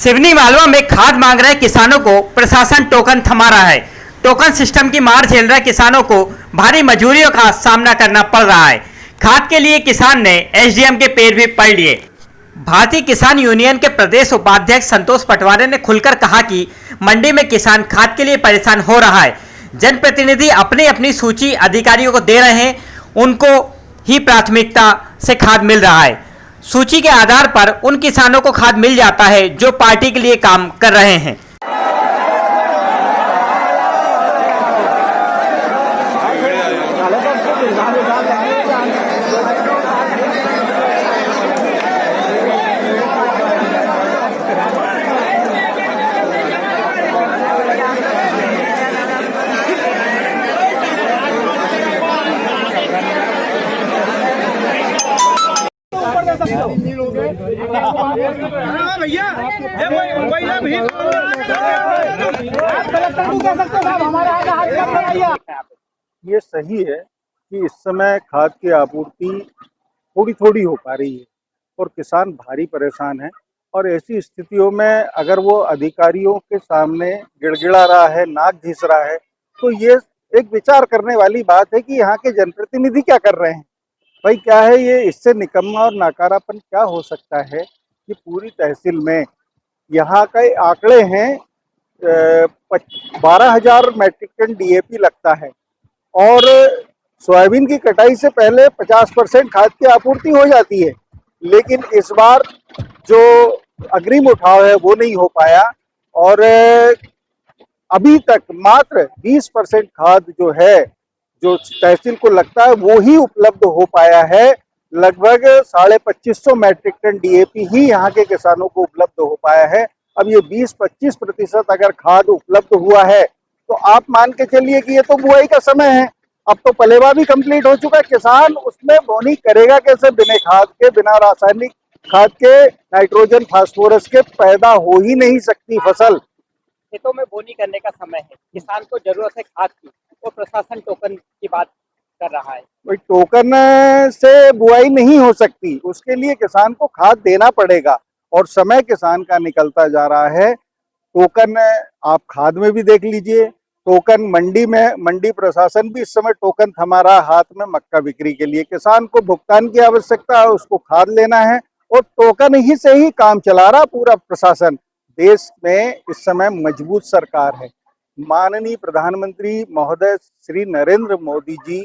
सिवनी मालवा में खाद मांग रहे किसानों को प्रशासन टोकन थमा रहा है। टोकन सिस्टम की मार झेल रहे किसानों को भारी मजबूरियों का सामना करना पड़ रहा है। खाद के लिए किसान ने एसडीएम के पैर भी पड़ लिए। भारतीय किसान यूनियन के प्रदेश उपाध्यक्ष संतोष पटवारी ने खुलकर कहा कि मंडी में किसान खाद के लिए परेशान हो रहा है। जनप्रतिनिधि अपनी अपनी सूची अधिकारियों को दे रहे हैं, उनको ही प्राथमिकता से खाद मिल रहा है। सूची के आधार पर उन किसानों को खाद मिल जाता है जो पार्टी के लिए काम कर रहे हैं। भैया ये सही है कि इस समय खाद की आपूर्ति थोड़ी थोड़ी हो पा रही है और किसान भारी परेशान है। और ऐसी स्थितियों में अगर वो अधिकारियों के सामने गिड़गिड़ा रहा है, नाक घिस रहा है, तो ये एक विचार करने वाली बात है कि यहाँ के जनप्रतिनिधि क्या कर रहे हैं। भाई क्या है ये, इससे निकम्मा और नाकारापन क्या हो सकता है कि पूरी तहसील में यहाँ के आंकड़े हैं 12,000 मैट्रिक टन डीएपी लगता है और सोयाबीन की कटाई से पहले 50% खाद की आपूर्ति हो जाती है, लेकिन इस बार जो अग्रिम उठाव है वो नहीं हो पाया और अभी तक मात्र 20% खाद जो है जो तहसील को लगता है वो ही उपलब्ध हो पाया है। लगभग 2550 मैट्रिक टन डीएपी ही यहाँ के किसानों को उपलब्ध हो पाया है। अब ये 20-25% अगर खाद उपलब्ध हुआ है तो आप मान के चलिए कि ये तो बुआई का समय है। अब तो पलेवा भी कंप्लीट हो चुका है, किसान उसमें बोनी करेगा कैसे? बिना खाद के, बिना रासायनिक खाद के, नाइट्रोजन फास्फोरस के पैदा हो ही नहीं सकती फसल। खेतों में बोनी करने का समय है, किसान को जरूरत है खाद की, और प्रशासन टोकन की बात कर रहा है। कोई टोकन से बुआई नहीं हो सकती, उसके लिए किसान को खाद देना पड़ेगा और समय किसान का निकलता जा रहा है। टोकन आप खाद में भी देख लीजिए, टोकन मंडी में, मंडी प्रशासन भी इस समय टोकन थमा रहा हाथ में मक्का बिक्री के लिए। किसान को भुगतान की आवश्यकता है, उसको खाद लेना है और टोकन ही से ही काम चला रहा पूरा प्रशासन। देश में इस समय मजबूत सरकार है। माननीय प्रधानमंत्री महोदय श्री नरेंद्र मोदी जी,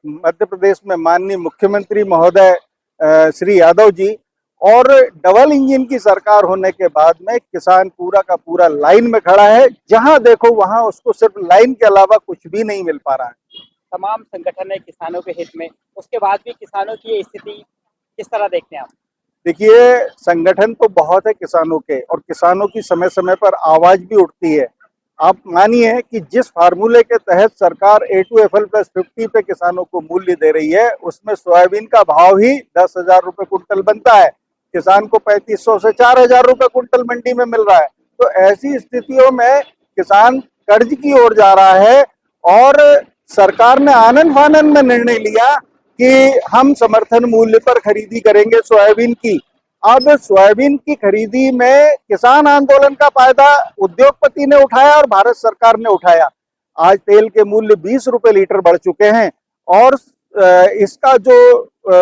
मध्य प्रदेश में माननीय मुख्यमंत्री महोदय श्री यादव जी और डबल इंजन की सरकार होने के बाद में किसान पूरा का पूरा लाइन में खड़ा है। जहां देखो वहां उसको सिर्फ लाइन के अलावा कुछ भी नहीं मिल पा रहा है। तमाम संगठन है किसानों के हित में, उसके बाद भी किसानों की ये स्थिति किस तरह देखते हैं आप? देखिए, संगठन तो बहुत है किसानों के और किसानों की समय समय पर आवाज भी उठती है। आप मानिए कि जिस फार्मूले के तहत सरकार A2FL+50 पे किसानों को मूल्य दे रही है, उसमें सोयाबीन का भाव ही 10,000 रुपए कुंटल बनता है। किसान को 3500 से 4,000 रुपए कुंटल मंडी में मिल रहा है। तो ऐसी स्थितियों में किसान कर्ज की ओर जा रहा है और सरकार ने आनन फानन में निर्णय लिया कि हम समर्थन मूल्य पर खरीदी करेंगे सोयाबीन की। अब सोयाबीन की खरीदी में किसान आंदोलन का फायदा उद्योगपति ने उठाया और भारत सरकार ने उठाया। आज तेल के मूल्य 20 रुपए लीटर बढ़ चुके हैं और इसका जो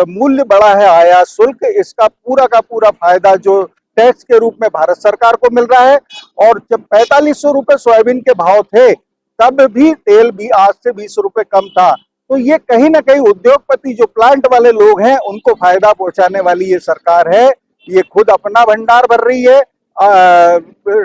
मूल्य बढ़ा है आयात शुल्क, इसका पूरा का पूरा फायदा जो टैक्स के रूप में भारत सरकार को मिल रहा है। और जब 4500 रुपए सोयाबीन के भाव थे तब भी तेल भी आज से 20 रुपए कम था। तो ये कहीं ना कहीं उद्योगपति जो प्लांट वाले लोग हैं उनको फायदा पहुंचाने वाली ये सरकार है। ये खुद अपना भंडार भर रही है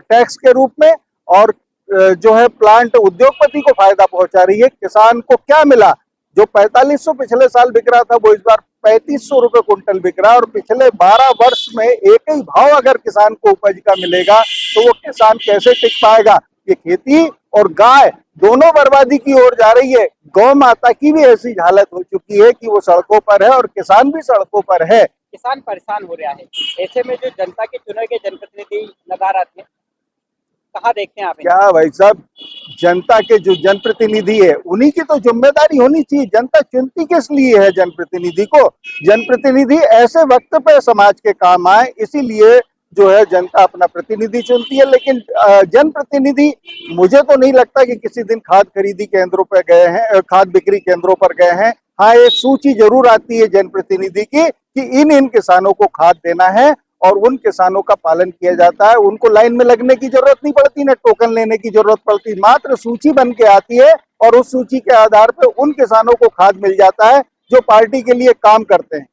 टैक्स के रूप में और जो है प्लांट उद्योगपति को फायदा पहुंचा रही है। किसान को क्या मिला? जो 4500 पिछले साल बिक रहा था वो इस बार 3500 रुपए कुंटल बिक रहा है और पिछले 12 वर्ष में एक ही भाव अगर किसान को उपज का मिलेगा तो वो किसान कैसे टिक पाएगा? ये खेती और गाय दोनों बर्बादी की ओर जा रही है। गौ माता की भी ऐसी हालत हो चुकी है कि वो सड़कों पर है और किसान भी सड़कों पर है। किसान परेशान हो रहा है। ऐसे में जो जनता के चुने गए जनप्रतिनिधि लगा रहे थे, कहाँ देखते हैं आप? क्या भाई साहब, जनता के जो जनप्रतिनिधि है उन्हीं की तो जिम्मेदारी होनी चाहिए। जनता चुनती किस लिए है जनप्रतिनिधि को? जनप्रतिनिधि ऐसे वक्त पे समाज के काम आए, इसीलिए जो है जनता अपना प्रतिनिधि चुनती है। लेकिन जनप्रतिनिधि मुझे तो नहीं लगता कि किसी दिन खाद खरीदी केंद्रों पर गए हैं, खाद बिक्री केंद्रों पर गए हैं। हाँ, एक सूची जरूर आती है जनप्रतिनिधि की कि इन किसानों को खाद देना है और उन किसानों का पालन किया जाता है। उनको लाइन में लगने की जरूरत नहीं पड़ती, न टोकन लेने की जरूरत पड़ती, मात्र सूची बन के आती है और उस सूची के आधार पर उन किसानों को खाद मिल जाता है जो पार्टी के लिए काम करते हैं।